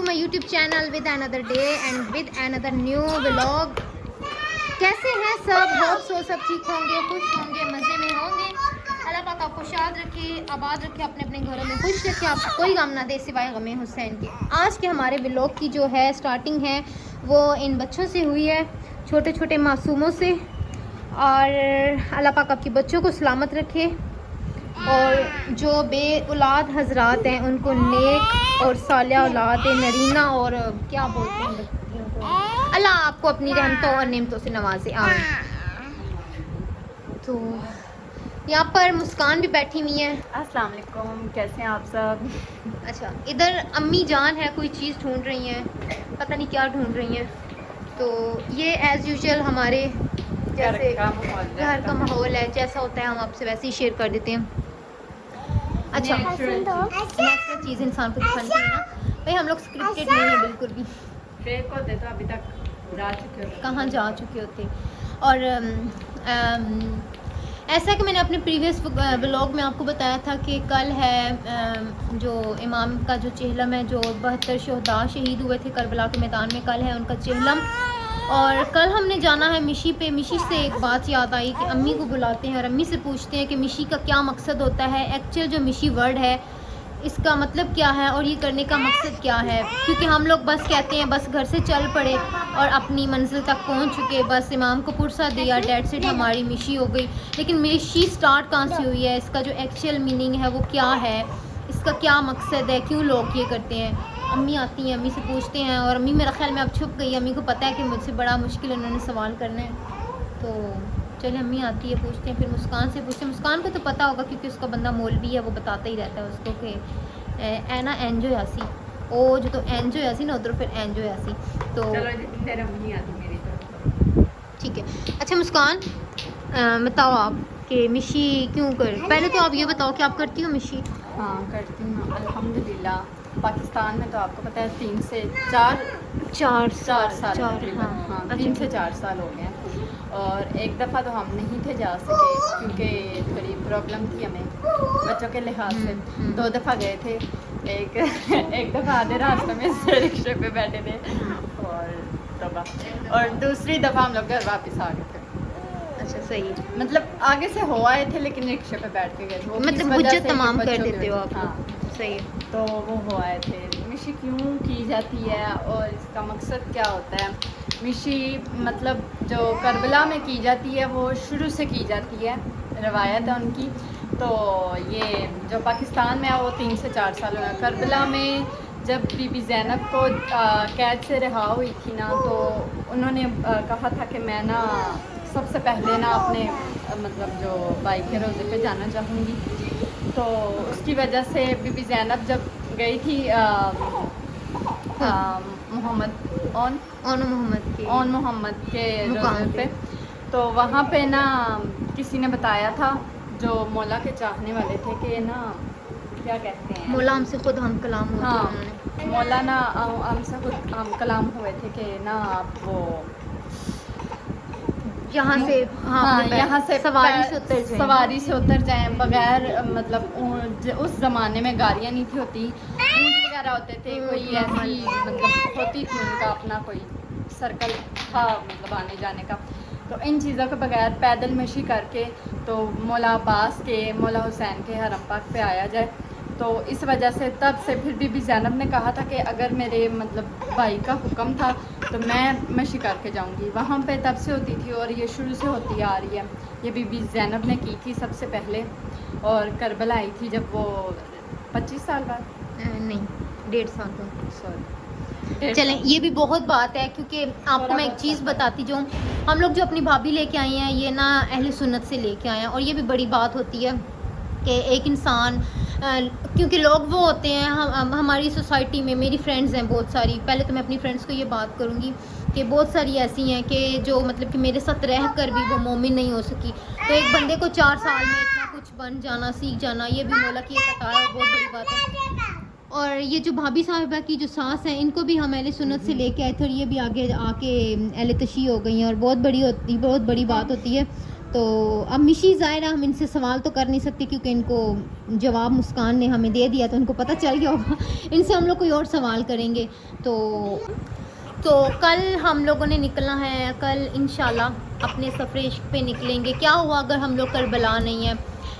My YouTube channel with another day and with another new vlog. कैसे हैं सब? Hope so सब ठीक होंगे, खुश होंगे, मज़े में होंगे। अल्लाह पाक आपको शाद रखे, आबाद रखे, अपने अपने घरों में खुश रखे, आपको कोई गम ना दे सिवाय गमे हुसैन के। आज के हमारे व्लॉग की जो है स्टार्टिंग है वो इन बच्चों से हुई है, छोटे छोटे मासूमों से। और अल्लाह पाक आपके बच्चों को सलामत रखे और जो बे औलाद हजरात हैं उनको नेक और सालिया औलाद नरीना और क्या बोलते हैं बच्चियों को, अल्लाह आपको अपनी रहमतों और नेमतों से नवाजे। आमीन। तो यहाँ पर मुस्कान भी बैठी हुई है। अस्सलाम वालेकुम, कैसे हैं आप सब? अच्छा, इधर अम्मी जान है, कोई चीज़ ढूंढ रही हैं, पता नहीं क्या ढूंढ रही हैं। तो ये एज़ यूजुअल हमारे जैसे घर का माहौल है, जैसा होता है हम आपसे वैसे ही शेयर कर देते हैं। अच्छा, नेचुरल चीज़ इंसान को दिखानी चाहिए ना भाई, हम लोग स्क्रिप्टेड नहीं है बिल्कुल भी। फेक होते तो अभी तक जा चुके होते, कहाँ जा चुके होते। और ऐसा कि मैंने अपने प्रीवियस व्लॉग में आपको बताया था कि कल है जो इमाम का जो चेहलम है, जो 72 शहदा शहीद हुए थे करबला के मैदान में, कल है उनका चेहलम। और कल हमने जाना है मिशी पे। मिशी से एक बात याद आई कि अम्मी को बुलाते हैं और अम्मी से पूछते हैं कि मिशी का क्या मकसद होता है, एक्चुअल जो मिशी वर्ड है इसका मतलब क्या है और ये करने का मकसद क्या है। क्योंकि हम लोग बस कहते हैं बस घर से चल पड़े और अपनी मंजिल तक पहुंच चुके, बस इमाम को पुरसा दिया, डेट सेट हमारी मिशी हो गई। लेकिन मिशी स्टार्ट कहाँ से हुई है, इसका जो एक्चुअल मीनिंग है वो क्या है, इसका क्या मकसद है, क्यों लोग ये करते हैं। अम्मी आती हैं, अम्मी से पूछते हैं। और अम्मी मेरा ख्याल में अब छुप गई, अम्मी को पता है कि मुझसे बड़ा मुश्किल उन्होंने सवाल करना है। तो चलिए अम्मी आती है, पूछते हैं। फिर मुस्कान से पूछते हैं। मुस्कान को तो पता होगा क्योंकि उसका बंदा मौलवी है, वो बताता ही रहता है उसको कि एना एंजो यासी ओ जो तो एंजो यासी ना उधर फिर एंजो यासी। तो चलो तेरा अम्मी आती मेरी तरफ। ठीक है। अच्छा मुस्कान, बताओ आप कि मिशी क्यों कर, पहले तो आप ये बताओ कि आप करती हो मिशी? हाँ करती हूँ अल्हम्दुलिल्लाह। पाकिस्तान में तो आपको पता है 3 से 4 साल तकरीबन, हाँ 3 से 4 साल हो गए हैं। और एक दफ़ा तो हम नहीं थे जा सके क्योंकि थोड़ी प्रॉब्लम थी हमें बच्चों के लिहाज से। 2 दफ़ा गए थे। एक दफ़ा आधे रास्ते में से रिक्शे पे बैठे थे और दूसरी दफ़ा हम लोग घर वापस आ गए थे। अच्छा सही है, मतलब आगे से हो आए थे लेकिन रिक्शे पे बैठ के गए थे, मतलब हुज्जत तमाम कर देते हो आप। हाँ सही है। तो वो हो आए थे। मिशी क्यों की जाती है और इसका मकसद क्या होता है? मिशी मतलब जो करबला में की जाती है वो शुरू से की जाती है, रवायत है उनकी। तो ये जो पाकिस्तान में है वो 3 से 4 साल हुए। करबला में जब बीबी ज़ैनब को कैद से रिहा हुई थी ना, तो उन्होंने कहा था कि मैं ना सबसे पहले ना अपने मतलब जो भाई के रोज़े पे जाना चाहूँगी। तो उसकी वजह से बीबी ज़ैनब जब गई थी मोहम्मद के रोज़े पे, तो वहाँ पे ना किसी ने बताया था जो मौला के चाहने वाले थे कि ना क्या कहते हैं, मौला हमसे खुद हम कलाम हुआ था उन्होंने। हाँ मौला ना हमसे खुद हम कलाम हुए थे कि ना आप वो यहाँ से यहाँ से सवारी से उतर जाएं बगैर मतलब उस ज़माने में गाड़ियाँ नहीं थी होती, ऊँट वगैरह होते थे, कोई ऐसी मतलब होती थी उनका अपना कोई सर्कल था मतलब आने जाने का। तो इन चीज़ों के बगैर पैदल मशी करके तो मौला अब्बास के मौला हुसैन के हरम पाक पे आया जाए। तो इस वजह से तब से फिर बीबी ज़ैनब ने कहा था कि अगर मेरे मतलब भाई का हुक्म था तो मैं मशी करके जाऊंगी। वहाँ पे तब से होती थी और ये शुरू से होती आ रही है। ये बीबी ज़ैनब ने की थी सबसे पहले और करबला आई थी जब वो 25 साल बाद नहीं 1.5 साल बाद, सॉरी। चलें ये भी बहुत बात है। क्योंकि आपको मैं एक चीज़ बताती जाऊँ, हम लोग जो अपनी भाभी लेके आए हैं ये ना अहले सुन्नत से लेके आए हैं। और ये भी बड़ी बात होती है कि एक इंसान क्योंकि लोग वो होते हैं हमारी सोसाइटी में, मेरी फ्रेंड्स हैं बहुत सारी। पहले तो मैं अपनी फ्रेंड्स को ये बात करूँगी कि बहुत सारी ऐसी हैं कि जो मतलब कि मेरे साथ रह कर भी वो मोमिन नहीं हो सकी। तो एक बंदे को 4 साल में इतना कुछ बन जाना, सीख जाना, ये भी मौला की एक अता है, बहुत बड़ी बात है। और ये जो भाभी साहिबा की जो सास हैं इनको भी हम अहले सुन्नत से लेके आए थे और ये भी आगे आके अहले तशी हो गई हैं और बहुत बड़ी बात होती है। تو اب مشی ظاہرہ ہم ان سے سوال تو کر نہیں سکتے کیونکہ ان کو جواب مسکان نے ہمیں دے دیا تو ان کو پتہ چل گیا ہوگا. ان سے ہم لوگ کوئی اور سوال کریں گے. تو کل ہم لوگوں نے نکلنا ہے. کل انشاءاللہ اپنے سفر عشق پہ نکلیں گے. کیا ہوا اگر ہم لوگ کربلا نہیں ہیں,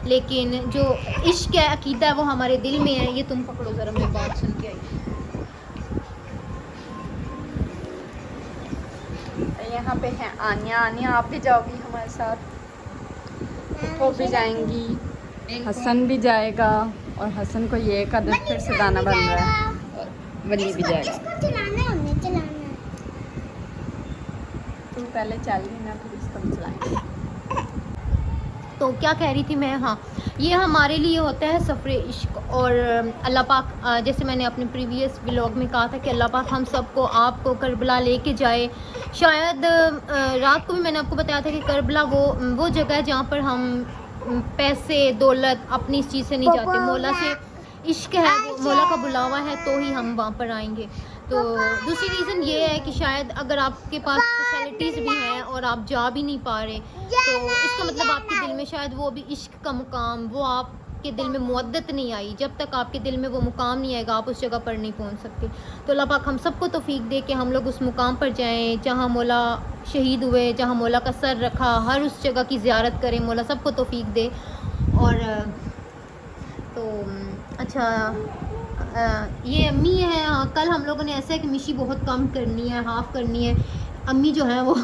لیکن جو عشق ہے, عقیدہ ہے, وہ ہمارے دل میں ہے. یہ تم پکڑو ذرا, میں بات سن کے آئی. یہاں پہ ہے آنیا. آنیا آپ بھی جاؤ گی ہمارے ساتھ؟ وہ بھی جائیں گی, حسن بھی جائے گا, اور حسن کو یہ قدر پھر سے دانا بن رہا ہے, ولی بھی جائے گا. تو پہلے چل گئی نا, پھر اس کو بھی چلائیں گے. تو کیا کہہ رہی تھی میں, ہاں یہ ہمارے لیے ہوتا ہے سفر عشق. اور اللہ پاک جیسے میں نے اپنے پریویس ولاگ میں کہا تھا کہ اللہ پاک ہم سب کو, آپ کو کربلا لے کے جائے. شاید رات کو بھی میں نے آپ کو بتایا تھا کہ کربلا وہ جگہ ہے جہاں پر ہم پیسے دولت اپنی اس چیز سے نہیں جاتے. مولا سے عشق ہے, وہ مولا کا بلاوا ہے تو ہی ہم وہاں پر آئیں گے. تو دوسری ریزن یہ ہے کہ شاید اگر آپ کے پاس فیسلٹیز بھی ہیں اور آپ جا بھی نہیں پا رہے, تو اس کا مطلب آپ کے دل میں شاید وہ بھی عشق کا مقام, وہ آپ کے دل میں مودت نہیں آئی. جب تک آپ کے دل میں وہ مقام نہیں آئے گا آپ اس جگہ پر نہیں پہنچ سکتے. تو اللہ پاک ہم سب کو توفیق دے کہ ہم لوگ اس مقام پر جائیں جہاں مولا شہید ہوئے, جہاں مولا کا سر رکھا. ہر اس جگہ کی زیارت کریں, مولا سب کو توفیق دے. اور تو اچھا یہ امی ہے. ہاں کل ہم لوگوں نے ایسا ہے کہ مشی بہت کم کرنی ہے, ہاف کرنی ہے. امی جو ہیں وہ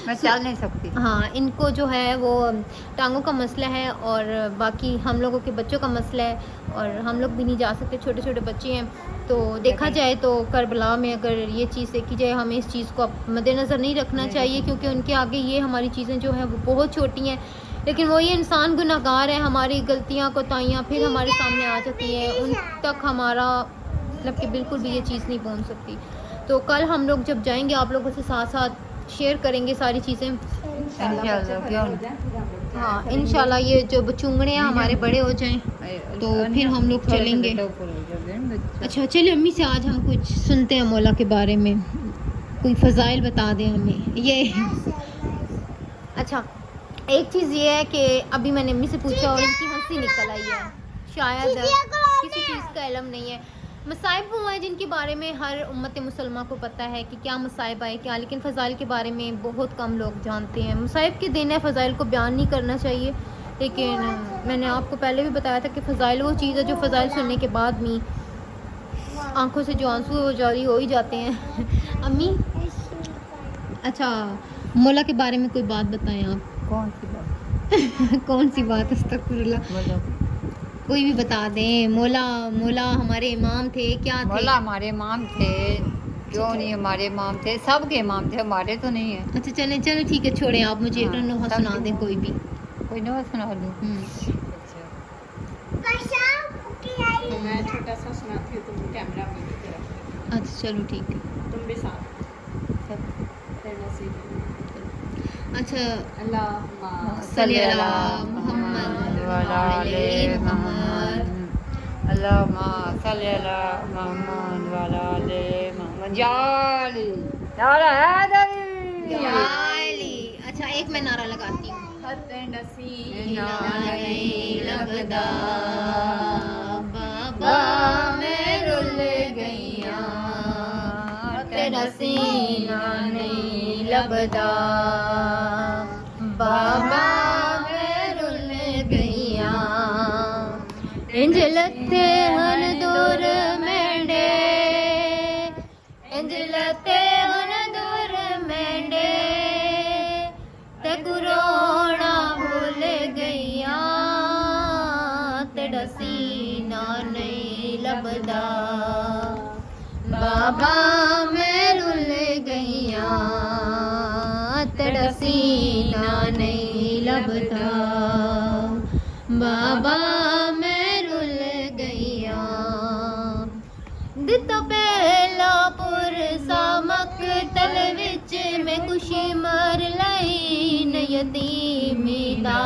میں چل نہیں سکتی. ہاں ان کو جو ہے وہ ٹانگوں کا مسئلہ ہے, اور باقی ہم لوگوں کے بچوں کا مسئلہ ہے, اور ہم لوگ بھی نہیں جا سکتے, چھوٹے چھوٹے بچے ہیں. تو دیکھا جائے تو کربلا میں اگر یہ چیز دیکھی جائے, ہمیں اس چیز کو مد نظر نہیں رکھنا چاہیے, کیونکہ ان کے آگے یہ ہماری چیزیں جو ہیں وہ بہت چھوٹی ہیں. لیکن وہ یہ انسان گناہ گار ہے, ہماری غلطیاں کوتاہیاں پھر ہمارے سامنے آ جاتی ہیں, ان تک ہمارا مطلب کہ بالکل بھی یہ چیز نہیں پہنچ سکتی. تو کل ہم لوگ جب جائیں گے آپ لوگوں سے ساتھ ساتھ شیئر کریں گے ساری چیزیں. انشاءاللہ کیوں نہیں. ہاں انشاءاللہ یہ جو بچونگڑے ہیں ہمارے بڑے ہو جائیں تو پھر ہم لوگ چلیں گے. اچھا چلے امی سے آج ہم کچھ سنتے ہیں مولا کے بارے میں, کوئی فضائل بتا دیں ہمیں. یہ اچھا ایک چیز یہ ہے کہ ابھی میں نے امی سے پوچھا اور ان کی ہنسی نکل آئی ہے. شاید کسی چیز کا علم نہیں ہے. مصائب وہ ہیں جن کے بارے میں ہر امت مسلمہ کو پتہ ہے کہ کیا مصائب آئے کیا, لیکن فضائل کے بارے میں بہت کم لوگ جانتے ہیں. مصائب کے دن ہے, فضائل کو بیان نہیں کرنا چاہیے. لیکن میں نے آپ کو پہلے بھی بتایا تھا کہ فضائل وہ چیز ہے جو فضائل سننے کے بعد بھی آنکھوں سے جو آنسو ہو جاری ہو ہی جاتے ہیں. امی اچھا مولا کے بارے میں کوئی بات بتائیں آپ. کون سی بات؟ کون سی بات؟ استغفر اللہ. کوئی بھی بتا دیں. مولا ہمارے امام تھے, کیا تھے؟ مولا ہمارے امام تھے. کیوں نہیں ہمارے امام تھے, سب کے امام تھے, ہمارے تو نہیں ہیں. اچھا چلیں ٹھیک ہے, چھوڑیں آپ مجھے ایک نوحہ سنا دیں کوئی بھی. کوئی نوحہ سنا دوں. میں چھوٹا سا سناتی ہوں, تم کیمرہ میں کی طرف. اچھا چلو ٹھیک ہے. تم بھی ساتھ. اچھا اللہم صلی علی محمد وعلی محمد. اللہم صلی علی محمد وعلی محمد. یا علی یا حیدری یا علی. اچھا ایک میں نعرہ لگاتی ہوں. خط نصیب نہیں لگدا بابا میں رل گئیاں, تیرا سینہ نہیں لبدا بابا میں رل گئیاں. انج لتے ہن دور مینڈے, انج لتے ہن دور مینڈے, تے کروڑا بھول گئیاں, تیرا سینہ نہیں لبدا بابا میں رل گئیاں, تیرا سینہ نہیں لبدا بابا میں رل گئیاں. دتا پہلا پرسا مقتل وچ میں خوشی مر لئی یتیمی دا.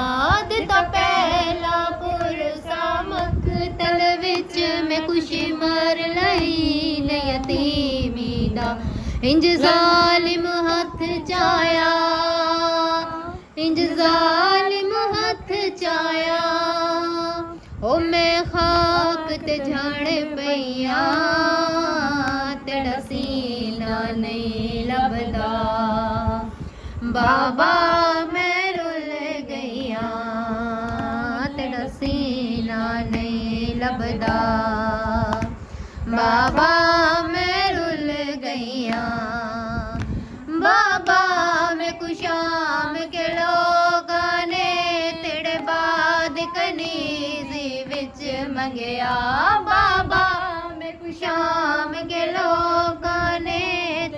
دتا پہلا پرسا مقتل وچ میں خوشی مر لئی یتیمی دا. انج ظالم ہاتھ چایا, इंज जालिम हथ चाया ओ मैं खाक ते जाने पईया तेरा सीना नहीं लभदा बाबा मैं रुल गईया तेरा सीना नहीं लभदा बाबा मैं रुल गईया बाबा मैं कुशाम के लोगां ने तेरे बाद कनीज़ी विच मंगया बाबा मैं कुशाम के लोगां ने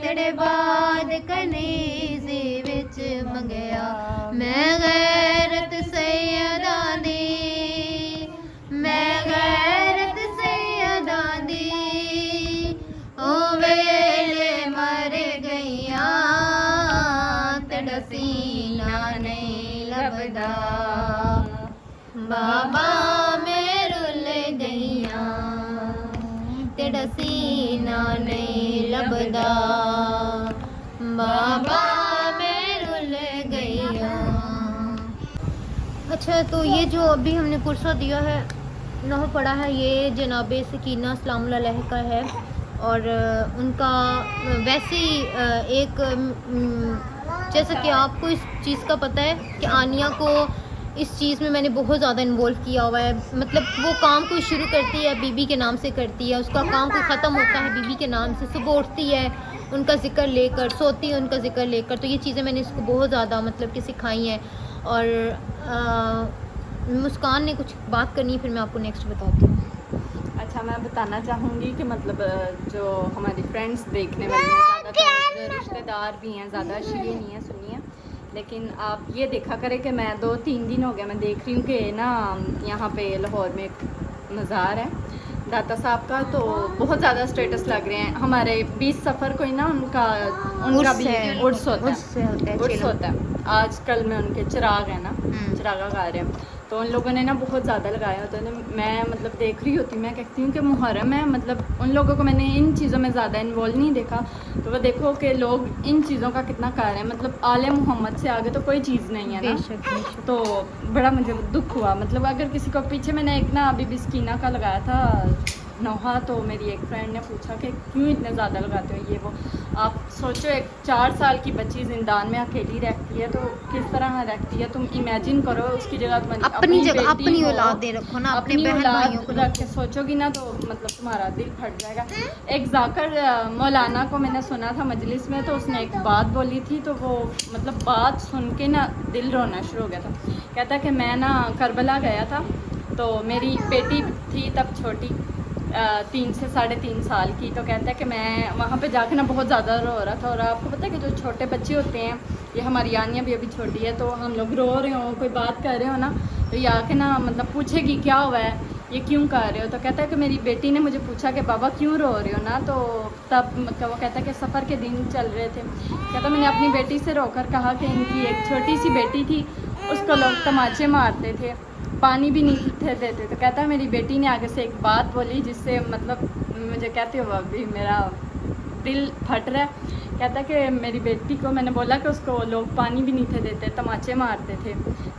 तेरे बाद कनीज़ी विच मंगया मैं गैरत सैयदां दी मैं गैरत सैयदां दी ओ वेले मर गईया तेरा सीना नहीं लभदा बाबा मैं रुल गईया तेरा सीना नहीं लभदा बाबा मैं रुल गईया। अच्छा, तो ये जो अभी हमने कुर्सा दिया है नह पड़ा है, ये जनाब सकीना सलाम अलैह का है और उनका वैसे ही एक जैसा कि आपको इस चीज़ का पता है कि आनिया को इस चीज़ में मैंने बहुत ज़्यादा इन्वॉल्व किया हुआ है। मतलब वो काम कोई शुरू करती है बीबी के नाम से करती है, उसका काम कोई ख़त्म होता है बीबी के नाम से, सुबह उठती है उनका जिक्र लेकर, सोती है उनका जिक्र लेकर। तो ये चीज़ें मैंने इसको बहुत ज़्यादा मतलब कि सिखाई हैं। और मुस्कान ने कुछ बात करनी है, फिर मैं आपको नेक्स्ट बताती हूँ। अच्छा, मैं बताना चाहूँगी कि मतलब जो हमारी फ्रेंड्स देखने वाली हैं, ज़्यादातर रिश्तेदार भी हैं, ज़्यादा शीए नहीं हैं, सुनिए। लेकिन आप ये देखा करें कि मैं 2-3 दिन हो गए मैं देख रही हूँ कि ना यहाँ पे लाहौर में एक मज़ार है दाता साहब का, तो बहुत ज़्यादा स्टेटस लग रहे हैं। हमारे 20 सफ़र को ही ना उनका भी उर्स होता है। आज कल में उनके चिराग है ना, चिरागा गा रहे हैं, तो उन लोगों ने ना बहुत ज़्यादा लगाया होता है। तो मैं मतलब देख रही होती, मैं कहती हूँ कि मुहर्रम है, मतलब उन लोगों को मैंने इन चीज़ों में ज़्यादा इन्वॉल्व नहीं देखा। तो वो देखो कि लोग इन चीज़ों का कितना कर रहे हैं, मतलब आले मोहम्मद से आगे तो कोई चीज़ नहीं है ना। तो बड़ा मुझे दुख हुआ। मतलब अगर किसी को पीछे मैंने एक ना अभी बिस्कीना का लगाया था नोहा, तो मेरी एक फ्रेंड ने पूछा कि क्यों इतने ज़्यादा लगाते हो ये वो। आप सोचो, एक 4 साल की बच्ची जिंदान में अकेली रहती है तो किस तरह रहती है। तुम इमेजिन करो उसकी जगह तुम अपनी औलाद दे रखो ना, अपनी औलाद को रख के सोचोगी ना, तो मतलब तुम्हारा दिल फट जाएगा। एक जाकर मौलाना को मैंने सुना था मजलिस में, तो उसने एक बात बोली थी, तो वो मतलब बात सुन के ना दिल रोना शुरू हो गया था। कहता कि मैं ना करबला गया था, तो मेरी बेटी थी तब छोटी, 3 से 3.5 साल की। तो कहता है कि मैं वहाँ पे जाके ना बहुत ज़्यादा रो रहा था। और आपको पता है कि जो छोटे बच्चे होते हैं, ये हमारी आनिया भी अभी छोटी है, तो हम लोग रो रहे हो, कोई बात कर रहे हो ना, तो ये आके ना मतलब पूछेगी क्या हुआ है, ये क्यों कर रहे हो। तो कहता है कि मेरी बेटी ने मुझे पूछा कि बाबा क्यों रो रहे हो ना, तो तब मतलब वो कहता है कि सफ़र के दिन चल रहे थे। कहता मैंने अपनी बेटी से रोकर कहा कि इनकी एक छोटी सी बेटी थी, उसको लोग तमाचे मारते थे, पानी भी नहीं थे देते। तो कहता है मेरी बेटी ने आगे से एक बात बोली जिससे मतलब मुझे कहते हो अभी मेरा दिल फट रहा है। कहता है कि मेरी बेटी को मैंने बोला कि उसको लोग पानी भी नहीं थे देते, तमाचे मारते थे।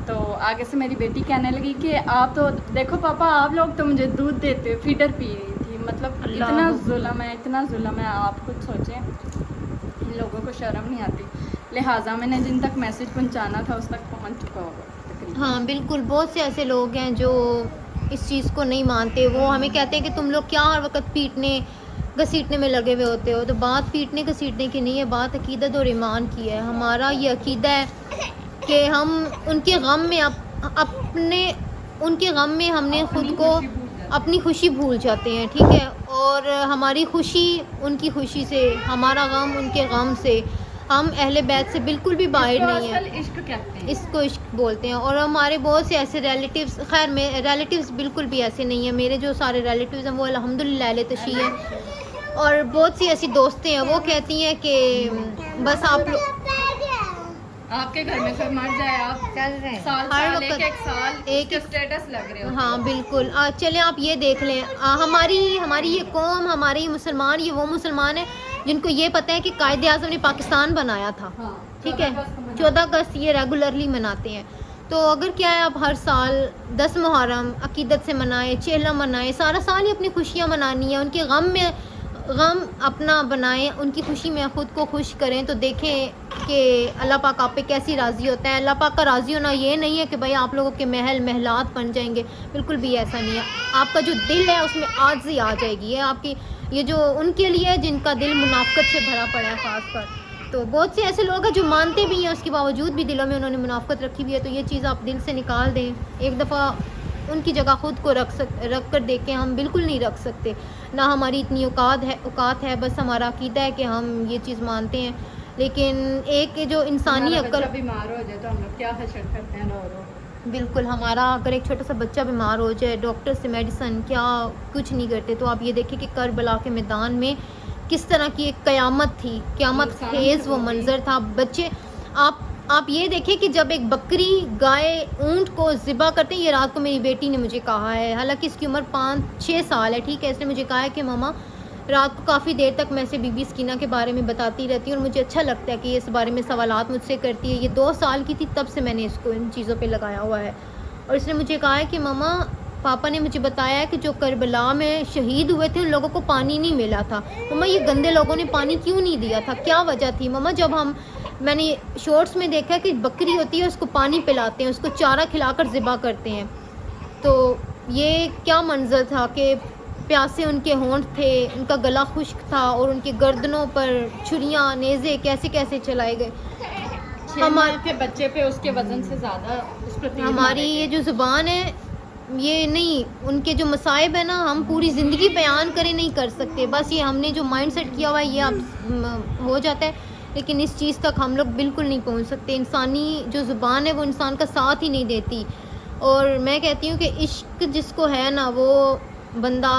तो आगे से मेरी बेटी कहने लगी कि आप तो देखो पापा, आप लोग तो मुझे दूध देते, फीडर पी रही थी। मतलब इतना जुल्म है, इतना जुल्म है, आप कुछ सोचें। इन लोगों को शर्म नहीं आती। लिहाजा मैंने जिन तक मैसेज पहुंचाना था उस तक पहुंच चुका होगा। हाँ बिल्कुल, बहुत से ऐसे लोग हैं जो इस चीज़ को नहीं मानते। वो हमें कहते हैं कि तुम लोग क्या हर वक्त पीटने घसीटने में लगे हुए होते हो। तो बात पीटने घसीटने की नहीं है, बात अकीदत और ईमान की है। हमारा ये अकीदा है कि हम उनके गम में उनके गम में हमने खुद को अपनी खुशी भूल जाते हैं, ठीक है। और हमारी खुशी उनकी खुशी से, हमारा गम उनके गम से, हम अहले बैत से बिल्कुल भी बाहर नहीं है। इश्क कहते हैं, इसको इश्क बोलते हैं। और हमारे बहुत से ऐसे रिलेटिव्स, खैर में रिलेटिव्स बिल्कुल भी ऐसे नहीं है। मेरे जो सारे रिलेटिव्स हैं वो अल्हम्दुलिल्लाह अहले तशी हैं। और बहुत सी ऐसी दोस्तें हैं वो कहती हैं कि बस आप लोग آپ کے گھر میں کوئی مر جائے آپ چل رہے ہیں سال ہر سال وقت ایک سال ایک ایک اسٹیٹس لگ رہے ہوتے ہاں بالکل چلیں آپ یہ دیکھ لیں ہماری یہ قوم ہمارے یہ مسلمان یہ وہ مسلمان ہیں جن کو یہ پتہ ہے کہ قائد اعظم نے پاکستان بنایا تھا. ہاں ٹھیک ہے 14 اگست یہ ریگولرلی مناتے ہیں. تو اگر کیا ہے آپ ہر سال 10 محرم عقیدت سے منائیں چہلہ منائیں سارا سال ہی اپنی خوشیاں منانی ہیں ان کے غم اپنا بنائیں ان کی خوشی میں خود کو خوش کریں تو دیکھیں کہ اللہ پاک آپ پہ کیسی راضی ہوتا ہے. اللہ پاک کا راضی ہونا یہ نہیں ہے کہ بھائی آپ لوگوں کے محلات بن جائیں گے بالکل بھی ایسا نہیں ہے. آپ کا جو دل ہے اس میں عاجزی آ جائے گی. یہ آپ کی یہ جو ان کے لیے جن کا دل منافقت سے بھرا پڑا ہے خاص کر تو بہت سے ایسے لوگ ہیں جو مانتے بھی ہیں اس کے باوجود بھی دلوں میں انہوں نے منافقت رکھی ہوئی ہے. تو یہ چیز آپ دل سے نکال دیں. ایک دفعہ ان کی جگہ خود کو رکھ کر دیکھیں. ہم بالکل نہیں رکھ سکتے نہ ہماری اتنی اوقات ہے. بس ہمارا عقیدہ ہے کہ ہم یہ چیز مانتے ہیں لیکن ایک جو انسانی ہمارا عقل بچہ بیمار ہو جائے تو ہم لوگ کیا حشر کرتے ہیں رو بالکل ہمارا اگر ایک چھوٹا سا بچہ بیمار ہو جائے ڈاکٹر سے میڈیسن کیا کچھ نہیں کرتے. تو آپ یہ دیکھیں کہ کربلا کے میدان میں کس طرح کی ایک قیامت تھی قیامت خیز وہ منظر تھا. بچے آپ یہ دیکھیں کہ جب ایک بکری گائے اونٹ کو ذبح کرتے ہیں. یہ رات کو میری بیٹی نے مجھے کہا ہے حالانکہ اس کی عمر 5-6 سال ہے. ٹھیک ہے اس نے مجھے کہا ہے کہ ماما رات کو کافی دیر تک میں سے بی بی سکینہ کے بارے میں بتاتی رہتی ہوں اور مجھے اچھا لگتا ہے کہ یہ اس بارے میں سوالات مجھ سے کرتی ہے. یہ 2 سال کی تھی تب سے میں نے اس کو ان چیزوں پہ لگایا ہوا ہے. اور اس نے مجھے کہا ہے کہ ماما پاپا نے مجھے بتایا ہے کہ جو کربلا میں شہید ہوئے تھے ان لوگوں کو پانی نہیں ملا تھا. ماما یہ گندے لوگوں نے پانی کیوں نہیں دیا تھا کیا وجہ تھی ماما. جب میں نے شارٹس میں دیکھا کہ بکری ہوتی ہے اس کو پانی پلاتے ہیں اس کو چارہ کھلا کر ذبح کرتے ہیں. تو یہ کیا منظر تھا کہ پیاسے ان کے ہونٹ تھے ان کا گلا خشک تھا اور ان کی گردنوں پر چھریاں نیزے کیسے کیسے چلائے گئے. ہمارے کے بچے پہ اس کے وزن سے زیادہ اس پر تیر ہماری مارے یہ گئے. جو زبان ہے یہ نہیں ان کے جو مصائب ہیں نا ہم پوری زندگی بیان کریں نہیں کر سکتے. بس یہ ہم نے جو مائنڈ سیٹ کیا ہوا ہے یہ اب ہو جاتا ہے لیکن اس چیز تک ہم لوگ بالکل نہیں پہنچ سکتے. انسانی جو زبان ہے وہ انسان کا ساتھ ہی نہیں دیتی. اور میں کہتی ہوں کہ عشق جس کو ہے نا وہ بندہ